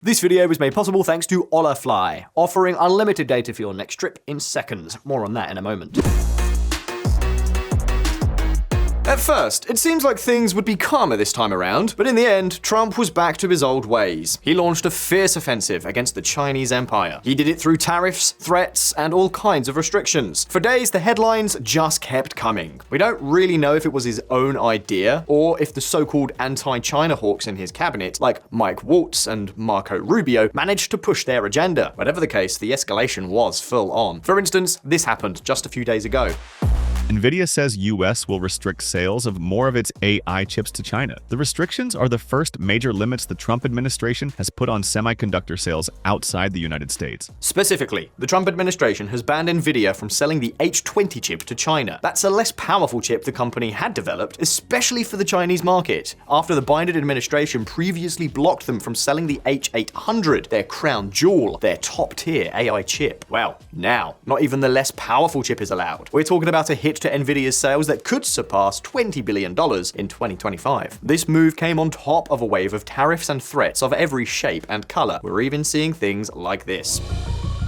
This video was made possible thanks to Olafly, offering unlimited data for your next trip in seconds. More on that in a moment. At first, it seems like things would be calmer this time around, but in the end, Trump was back to his old ways. He launched a fierce offensive against the Chinese empire. He did it through tariffs, threats, and all kinds of restrictions. For days, the headlines just kept coming. We don't really know if it was his own idea, or if the so-called anti-China hawks in his cabinet, like Mike Waltz and Marco Rubio, managed to push their agenda. Whatever the case, the escalation was full on. For instance, this happened just a few days ago. NVIDIA says US will restrict sales of more of its AI chips to China. The restrictions are the first major limits the Trump administration has put on semiconductor sales outside the United States. Specifically, the Trump administration has banned NVIDIA from selling the H20 chip to China. That's a less powerful chip the company had developed, especially for the Chinese market, after the Biden administration previously blocked them from selling the H800, their crown jewel, their top-tier AI chip. Well, now, not even the less powerful chip is allowed. We're talking about a hit to NVIDIA's sales that could surpass $20 billion in 2025. This move came on top of a wave of tariffs and threats of every shape and color. We're even seeing things like this.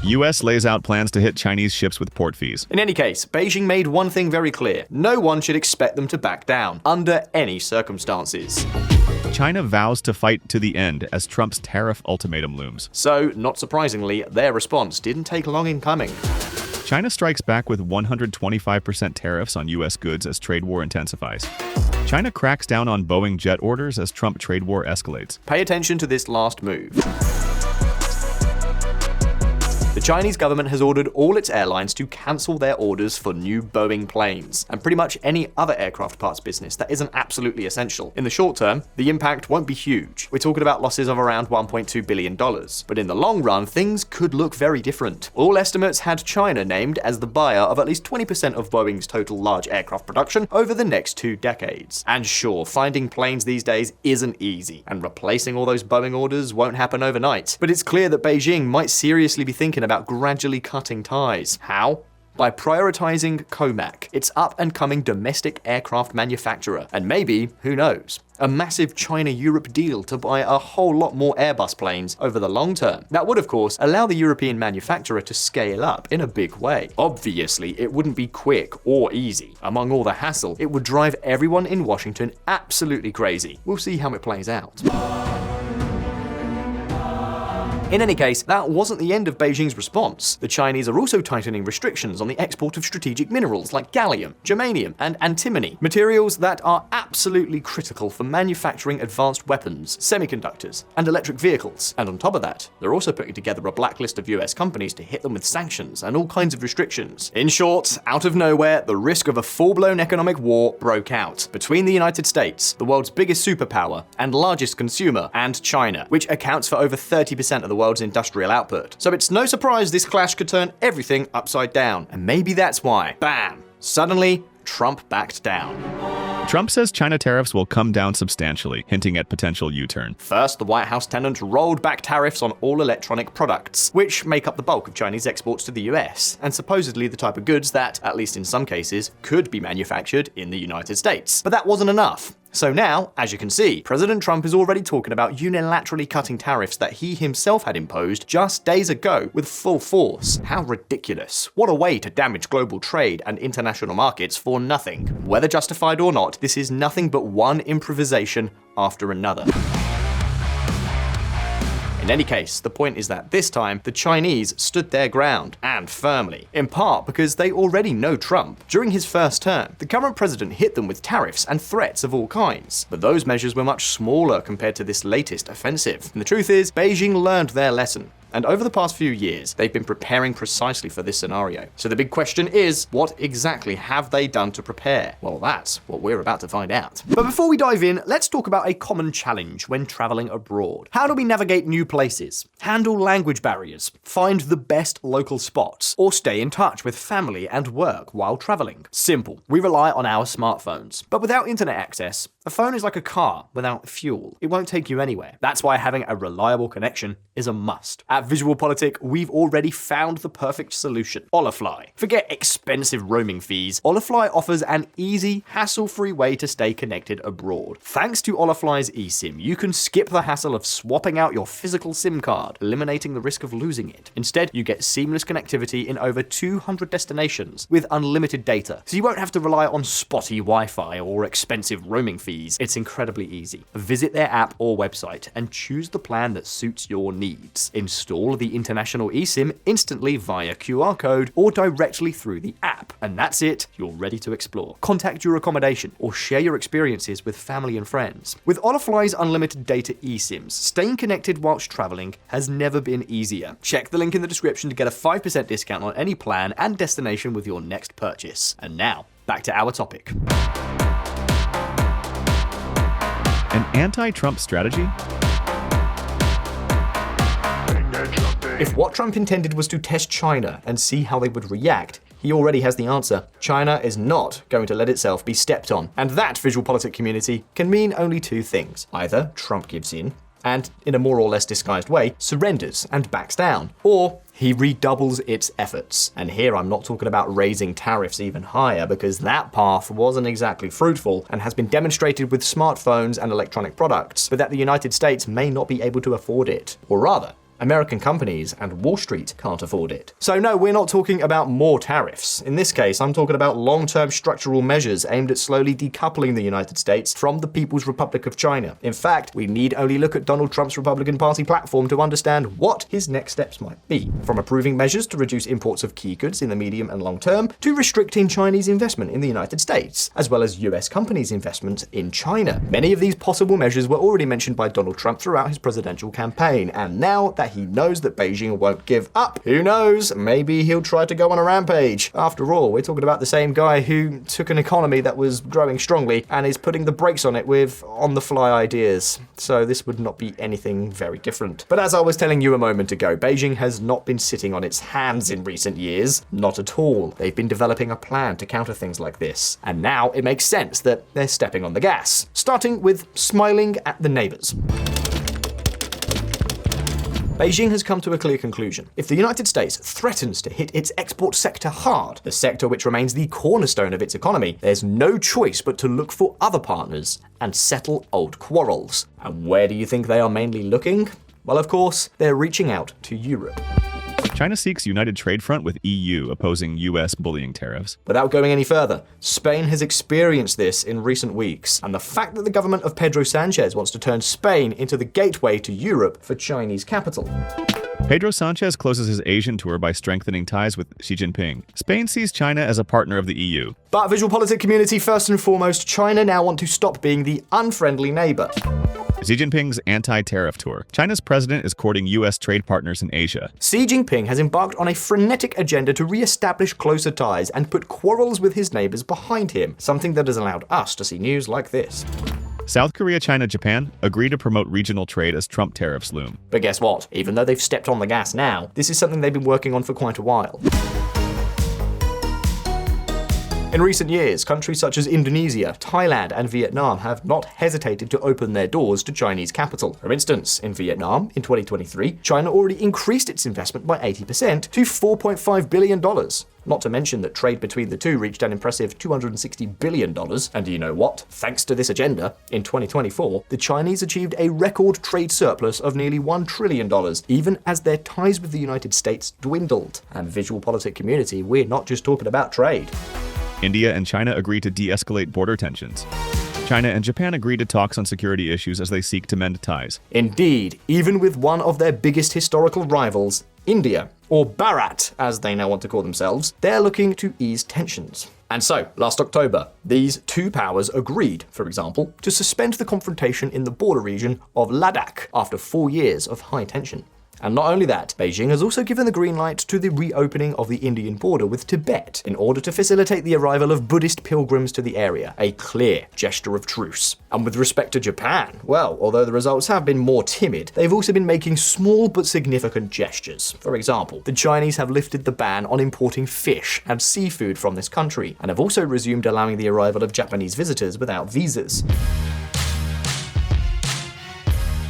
US lays out plans to hit Chinese ships with port fees. In any case, Beijing made one thing very clear. No one should expect them to back down, under any circumstances. China vows to fight to the end as Trump's tariff ultimatum looms. So, not surprisingly, their response didn't take long in coming. China strikes back with 125% tariffs on US goods as trade war intensifies. China cracks down on Boeing jet orders as Trump trade war escalates. Pay attention to this last move. The Chinese government has ordered all its airlines to cancel their orders for new Boeing planes, and pretty much any other aircraft parts business that isn't absolutely essential. In the short term, the impact won't be huge. We're talking about losses of around $1.2 billion. But in the long run, things could look very different. All estimates had China named as the buyer of at least 20% of Boeing's total large aircraft production over the next 2 decades. And sure, finding planes these days isn't easy, and replacing all those Boeing orders won't happen overnight. But it's clear that Beijing might seriously be thinking about gradually cutting ties. How? By prioritizing COMAC, its up-and-coming domestic aircraft manufacturer, and maybe, who knows, a massive China-Europe deal to buy a whole lot more Airbus planes over the long term. That would, of course, allow the European manufacturer to scale up in a big way. Obviously, it wouldn't be quick or easy. Among all the hassle, it would drive everyone in Washington absolutely crazy. We'll see how it plays out. In any case, that wasn't the end of Beijing's response. The Chinese are also tightening restrictions on the export of strategic minerals like gallium, germanium, and antimony, materials that are absolutely critical for manufacturing advanced weapons, semiconductors, and electric vehicles. And on top of that, they're also putting together a blacklist of US companies to hit them with sanctions and all kinds of restrictions. In short, out of nowhere, the risk of a full-blown economic war broke out between the United States, the world's biggest superpower and largest consumer, and China, which accounts for over 30% of the world's industrial output. So it's no surprise this clash could turn everything upside down. And maybe that's why, bam, suddenly Trump backed down. Trump says China tariffs will come down substantially, hinting at potential U-turn. First, the White House tenant rolled back tariffs on all electronic products, which make up the bulk of Chinese exports to the US, and supposedly the type of goods that, at least in some cases, could be manufactured in the United States. But that wasn't enough. So now, as you can see, President Trump is already talking about unilaterally cutting tariffs that he himself had imposed just days ago with full force. How ridiculous. What a way to damage global trade and international markets for nothing. Whether justified or not, this is nothing but one improvisation after another. In any case, the point is that this time, the Chinese stood their ground, and firmly. In part because they already know Trump. During his first term, the current president hit them with tariffs and threats of all kinds. But those measures were much smaller compared to this latest offensive. And the truth is, Beijing learned their lesson. And over the past few years, they've been preparing precisely for this scenario. So the big question is, what exactly have they done to prepare? Well, that's what we're about to find out. But before we dive in, let's talk about a common challenge when traveling abroad. How do we navigate new places, handle language barriers, find the best local spots, or stay in touch with family and work while traveling? Simple. We rely on our smartphones. But without internet access, a phone is like a car without fuel. It won't take you anywhere. That's why having a reliable connection is a must. At At VisualPolitik, we've already found the perfect solution: Olafly. Forget expensive roaming fees. Olafly offers an easy, hassle-free way to stay connected abroad. Thanks to Olafly's eSIM, you can skip the hassle of swapping out your physical SIM card, eliminating the risk of losing it. Instead, you get seamless connectivity in over 200 destinations with unlimited data, so you won't have to rely on spotty Wi-Fi or expensive roaming fees. It's incredibly easy. Visit their app or website and choose the plan that suits your needs. Install the international eSIM instantly via QR code or directly through the app. And that's it, you're ready to explore. Contact your accommodation or share your experiences with family and friends. With Olafly's unlimited data eSIMs, staying connected whilst traveling has never been easier. Check the link in the description to get a 5% discount on any plan and destination with your next purchase. And now, back to our topic. An anti-Trump strategy? If what Trump intended was to test China and see how they would react, he already has the answer. China is not going to let itself be stepped on. And that, VisualPolitik community, can mean only two things. Either Trump gives in, and in a more or less disguised way, surrenders and backs down. Or he redoubles its efforts. And here I'm not talking about raising tariffs even higher, because that path wasn't exactly fruitful and has been demonstrated with smartphones and electronic products, but that the United States may not be able to afford it. Or rather, American companies and Wall Street can't afford it. So no, we're not talking about more tariffs. In this case, I'm talking about long-term structural measures aimed at slowly decoupling the United States from the People's Republic of China. In fact, we need only look at Donald Trump's Republican Party platform to understand what his next steps might be. From approving measures to reduce imports of key goods in the medium and long term, to restricting Chinese investment in the United States, as well as US companies' investment in China. Many of these possible measures were already mentioned by Donald Trump throughout his presidential campaign, and now that he knows that Beijing won't give up, who knows, maybe he'll try to go on a rampage. After all, we're talking about the same guy who took an economy that was growing strongly and is putting the brakes on it with on-the-fly ideas. So this would not be anything very different. But as I was telling you a moment ago, Beijing has not been sitting on its hands in recent years. Not at all. They've been developing a plan to counter things like this. And now it makes sense that they're stepping on the gas, starting with smiling at the neighbors. Beijing has come to a clear conclusion. If the United States threatens to hit its export sector hard, the sector which remains the cornerstone of its economy, there's no choice but to look for other partners and settle old quarrels. And where do you think they are mainly looking? Well, of course, they're reaching out to Europe. China seeks united trade front with EU opposing US bullying tariffs. Without going any further, Spain has experienced this in recent weeks, and the fact that the government of Pedro Sanchez wants to turn Spain into the gateway to Europe for Chinese capital. Pedro Sanchez closes his Asian tour by strengthening ties with Xi Jinping. Spain sees China as a partner of the EU. But VisualPolitik community, first and foremost, China now want to stop being the unfriendly neighbor. Xi Jinping's anti-tariff tour. China's president is courting US trade partners in Asia. Xi Jinping has embarked on a frenetic agenda to re-establish closer ties and put quarrels with his neighbors behind him, something that has allowed us to see news like this. South Korea, China, Japan agree to promote regional trade as Trump tariffs loom. But guess what? Even though they've stepped on the gas now, this is something they've been working on for quite a while. In recent years, countries such as Indonesia, Thailand, and Vietnam have not hesitated to open their doors to Chinese capital. For instance, in Vietnam, in 2023, China already increased its investment by 80% to $4.5 billion. Not to mention that trade between the two reached an impressive $260 billion. And do you know what? Thanks to this agenda, in 2024, the Chinese achieved a record trade surplus of nearly $1 trillion, even as their ties with the United States dwindled. And VisualPolitik community, we're not just talking about trade. India and China agree to de-escalate border tensions. China and Japan agree to talks on security issues as they seek to mend ties. Indeed, even with one of their biggest historical rivals, India, or Bharat as they now want to call themselves, they're looking to ease tensions. And so, last October, these two powers agreed, for example, to suspend the confrontation in the border region of Ladakh after 4 years of high tension. And not only that, Beijing has also given the green light to the reopening of the Indian border with Tibet in order to facilitate the arrival of Buddhist pilgrims to the area, a clear gesture of truce. And with respect to Japan, well, although the results have been more timid, they've also been making small but significant gestures. For example, the Chinese have lifted the ban on importing fish and seafood from this country, and have also resumed allowing the arrival of Japanese visitors without visas.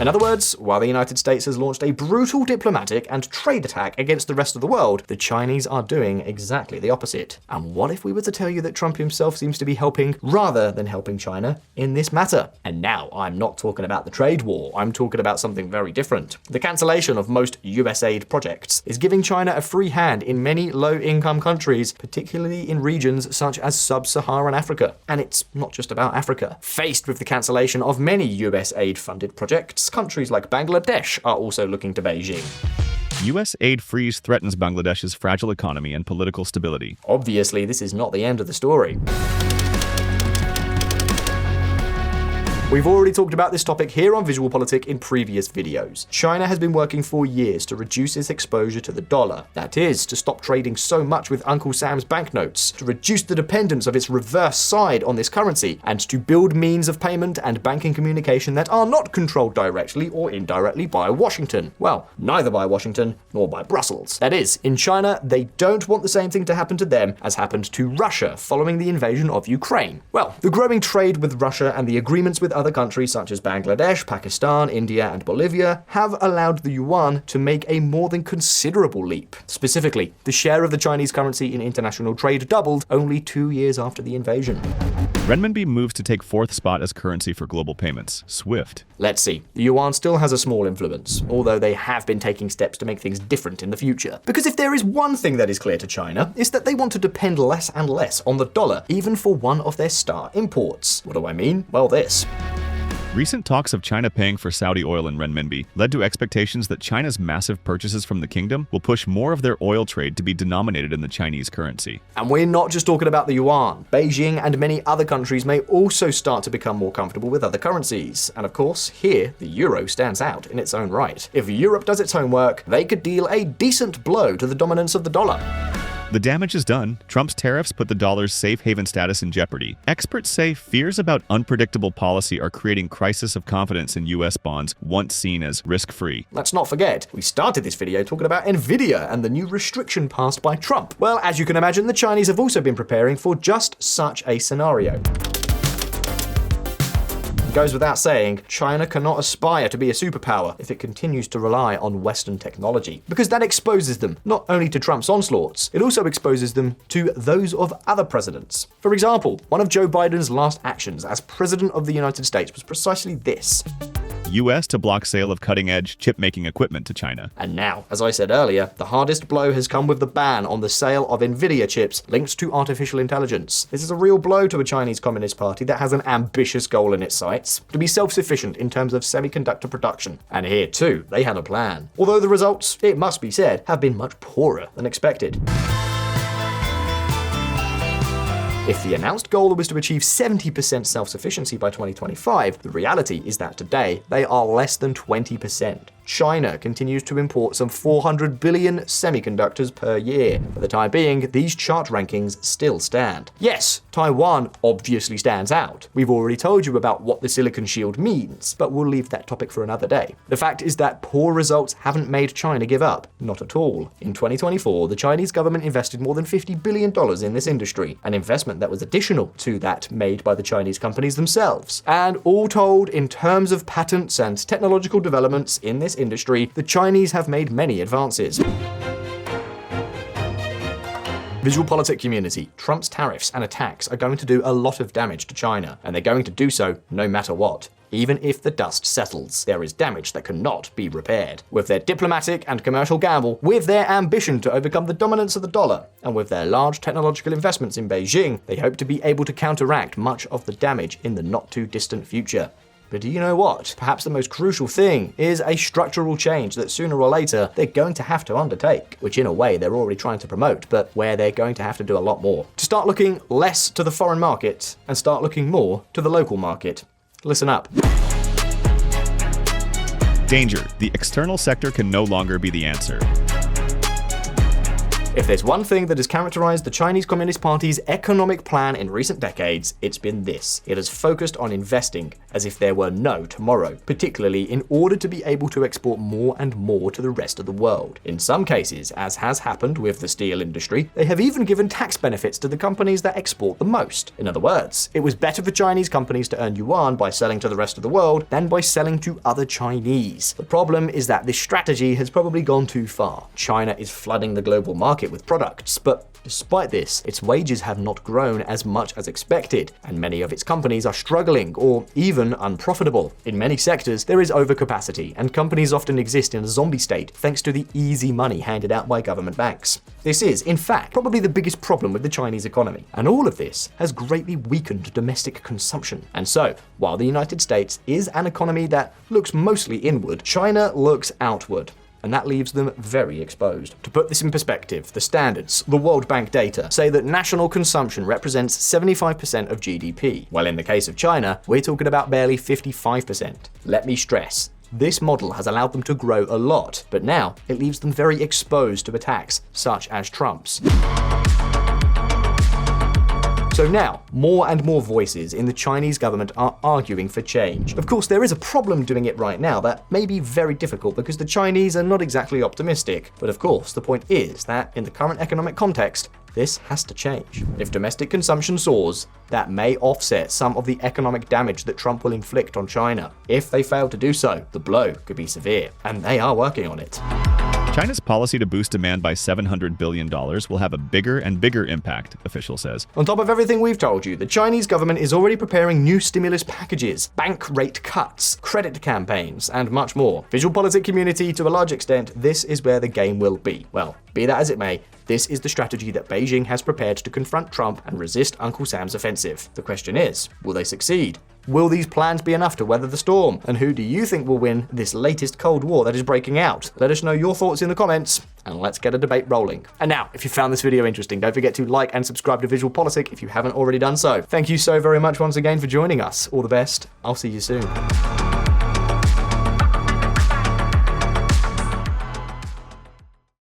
In other words, while the United States has launched a brutal diplomatic and trade attack against the rest of the world, the Chinese are doing exactly the opposite. And what if we were to tell you that Trump himself seems to be helping rather than helping China in this matter? And now I'm not talking about the trade war, I'm talking about something very different. The cancellation of most US aid projects is giving China a free hand in many low-income countries, particularly in regions such as sub-Saharan Africa. And it's not just about Africa. Faced with the cancellation of many US aid-funded projects, countries like Bangladesh are also looking to Beijing. U.S. aid freeze threatens Bangladesh's fragile economy and political stability. Obviously, this is not the end of the story. We've already talked about this topic here on VisualPolitik in previous videos. China has been working for years to reduce its exposure to the dollar. That is, to stop trading so much with Uncle Sam's banknotes, to reduce the dependence of its reverse side on this currency, and to build means of payment and banking communication that are not controlled directly or indirectly by Washington. Well, neither by Washington nor by Brussels. That is, in China, they don't want the same thing to happen to them as happened to Russia following the invasion of Ukraine. Well, the growing trade with Russia and the agreements with other countries such as Bangladesh, Pakistan, India, and Bolivia have allowed the yuan to make a more than considerable leap. Specifically, the share of the Chinese currency in international trade doubled only 2 years after the invasion. Renminbi moves to take 4th spot as currency for global payments. SWIFT. Let's see. The yuan still has a small influence, although they have been taking steps to make things different in the future. Because if there is one thing that is clear to China, it's that they want to depend less and less on the dollar, even for one of their star imports. What do I mean? Well, this. Recent talks of China paying for Saudi oil in renminbi led to expectations that China's massive purchases from the kingdom will push more of their oil trade to be denominated in the Chinese currency. And we're not just talking about the yuan. Beijing and many other countries may also start to become more comfortable with other currencies. And of course, here, the euro stands out in its own right. If Europe does its homework, they could deal a decent blow to the dominance of the dollar. The damage is done. Trump's tariffs put the dollar's safe haven status in jeopardy. Experts say fears about unpredictable policy are creating crisis of confidence in U.S. bonds once seen as risk-free. Let's not forget, we started this video talking about Nvidia and the new restriction passed by Trump. Well, as you can imagine, the Chinese have also been preparing for just such a scenario. It goes without saying, China cannot aspire to be a superpower if it continues to rely on Western technology, because that exposes them not only to Trump's onslaughts, it also exposes them to those of other presidents. For example, one of Joe Biden's last actions as President of the United States was precisely this. U.S. to block sale of cutting-edge chip-making equipment to China. And now, as I said earlier, the hardest blow has come with the ban on the sale of Nvidia chips linked to artificial intelligence. This is a real blow to a Chinese Communist Party that has an ambitious goal in its sights, to be self-sufficient in terms of semiconductor production. And here too, they had a plan. Although the results, it must be said, have been much poorer than expected. If the announced goal was to achieve 70% self-sufficiency by 2025, the reality is that today they are less than 20%. China continues to import some 400 billion semiconductors per year. For the time being, these chart rankings still stand. Yes, Taiwan obviously stands out. We've already told you about what the Silicon Shield means, but we'll leave that topic for another day. The fact is that poor results haven't made China give up. Not at all. In 2024, the Chinese government invested more than $50 billion in this industry, an investment that was additional to that made by the Chinese companies themselves. And all told, in terms of patents and technological developments in this industry, the Chinese have made many advances. VisualPolitik community, Trump's tariffs and attacks are going to do a lot of damage to China, and they're going to do so no matter what. Even if the dust settles, there is damage that cannot be repaired. With their diplomatic and commercial gamble, with their ambition to overcome the dominance of the dollar, and with their large technological investments in Beijing, they hope to be able to counteract much of the damage in the not-too-distant future. But do you know what? Perhaps the most crucial thing is a structural change that sooner or later they're going to have to undertake, which in a way they're already trying to promote, but where they're going to have to do a lot more. To start looking less to the foreign market and start looking more to the local market. Listen up. Danger. The external sector can no longer be the answer. If there's one thing that has characterized the Chinese Communist Party's economic plan in recent decades, it's been this. It has focused on investing as if there were no tomorrow, particularly in order to be able to export more and more to the rest of the world. In some cases, as has happened with the steel industry, they have even given tax benefits to the companies that export the most. In other words, it was better for Chinese companies to earn yuan by selling to the rest of the world than by selling to other Chinese. The problem is that this strategy has probably gone too far. China is flooding the global market with products, but despite this, its wages have not grown as much as expected, and many of its companies are struggling or even unprofitable. In many sectors, there is overcapacity, and companies often exist in a zombie state thanks to the easy money handed out by government banks. This is, in fact, probably the biggest problem with the Chinese economy, and all of this has greatly weakened domestic consumption. And so, while the United States is an economy that looks mostly inward, China looks outward, and that leaves them very exposed. To put this in perspective, the standards, the World Bank data, say that national consumption represents 75% of GDP, while in the case of China, we're talking about barely 55%. Let me stress, this model has allowed them to grow a lot, but now it leaves them very exposed to attacks, such as Trump's. So now, more and more voices in the Chinese government are arguing for change. Of course, there is a problem doing it right now that may be very difficult because the Chinese are not exactly optimistic. But of course, the point is that in the current economic context, this has to change. If domestic consumption soars, that may offset some of the economic damage that Trump will inflict on China. If they fail to do so, the blow could be severe, and they are working on it. China's policy to boost demand by $700 billion will have a bigger and bigger impact, official says. On top of everything we've told you, the Chinese government is already preparing new stimulus packages, bank rate cuts, credit campaigns, and much more. VisualPolitik community, to a large extent, this is where the game will be. Well, be that as it may, this is the strategy that Beijing has prepared to confront Trump and resist Uncle Sam's offensive. The question is, will they succeed? Will these plans be enough to weather the storm? And who do you think will win this latest Cold War that is breaking out? Let us know your thoughts in the comments, and let's get a debate rolling. And now, if you found this video interesting, don't forget to like and subscribe to VisualPolitik if you haven't already done so. Thank you so very much once again for joining us. All the best. I'll see you soon.